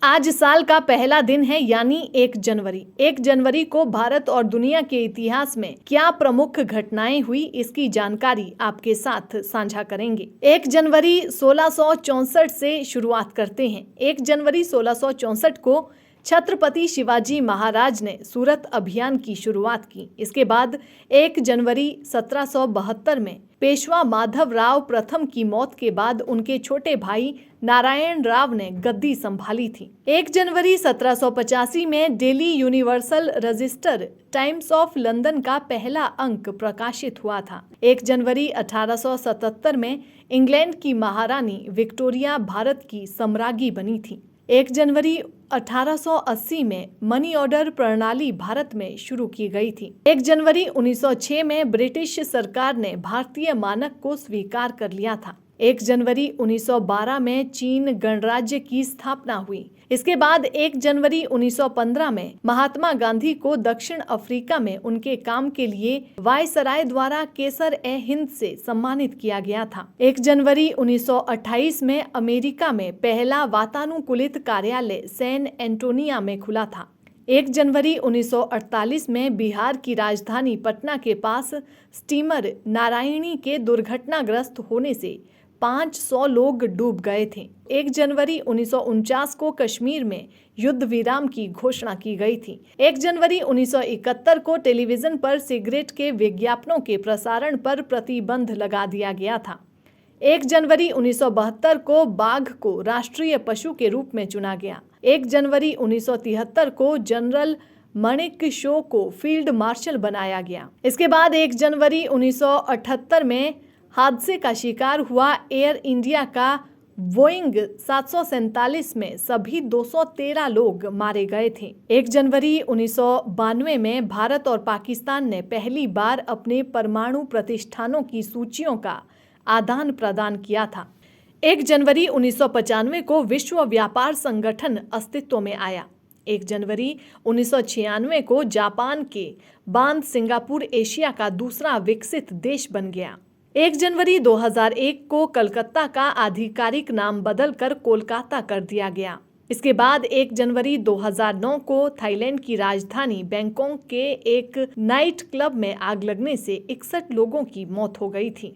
आज साल का पहला दिन है यानी 1 जनवरी। 1 जनवरी को भारत और दुनिया के इतिहास में क्या प्रमुख घटनाएं हुई, इसकी जानकारी आपके साथ साझा करेंगे। 1 जनवरी 1664 से शुरुआत करते हैं। 1 जनवरी 1664 को छत्रपति शिवाजी महाराज ने सूरत अभियान की शुरुआत की। इसके बाद 1 जनवरी 1772 में पेशवा माधव राव प्रथम की मौत के बाद उनके छोटे भाई नारायण राव ने गद्दी संभाली थी। 1 जनवरी 1785 में daily universal register times of London का पहला अंक प्रकाशित हुआ था। 1 जनवरी 1877 में इंग्लैंड की महारानी विक्टोरिया भारत की सम्राज्ञी बनी थी। 1 जनवरी 1880 में मनी ऑर्डर प्रणाली भारत में शुरू की गई थी। 1 जनवरी 1906 में ब्रिटिश सरकार ने भारतीय मानक को स्वीकार कर लिया था। 1 जनवरी 1912 में चीन गणराज्य की स्थापना हुई। इसके बाद 1 जनवरी 1915 में महात्मा गांधी को दक्षिण अफ्रीका में उनके काम के लिए वायसराय द्वारा केसर-ए-हिंद से सम्मानित किया गया था। 1 जनवरी 1928 में अमेरिका में पहला वातानुकूलित कार्यालय सैन एंटोनिया में खुला था। 1 जनवरी 1948 में बिहार की राजधानी पटना के पास स्टीमर नारायणी के दुर्घटनाग्रस्त होने से 500 लोग डूब गए थे। 1 जनवरी 1949 को कश्मीर में युद्ध विराम की घोषणा की गई थी। 1 जनवरी 1971 को टेलीविजन पर सिगरेट के विज्ञापनों के प्रसारण पर प्रतिबंध लगा दिया गया था। 1 जनवरी 1972 को बाघ को राष्ट्रीय पशु के रूप में चुना गया। 1 जनवरी 1973 को जनरल मणिक शो को फील्ड मार्शल बनाया गया। इसके बाद 1 जनवरी 1978 में हादसे का शिकार हुआ एयर इंडिया का बोइंग 747 में सभी 213 लोग मारे गए थे। 1 जनवरी 1992 में भारत और पाकिस्तान ने पहली बार अपने परमाणु प्रतिष्ठानों की सूचियों का आदान प्रदान किया था। 1 जनवरी 1995 को विश्व व्यापार संगठन अस्तित्व में आया। 1 जनवरी 1996 को जापान के बाद सिंगापुर एशिया का दूसरा विकसित देश बन गया। 1 जनवरी 2001 को कलकत्ता का आधिकारिक नाम बदलकर कोलकाता कर दिया गया। इसके बाद 1 जनवरी 2009 को थाईलैंड की राजधानी बैंकॉक के एक नाइट क्लब में आग लगने से 61 लोगों की मौत हो गई थी।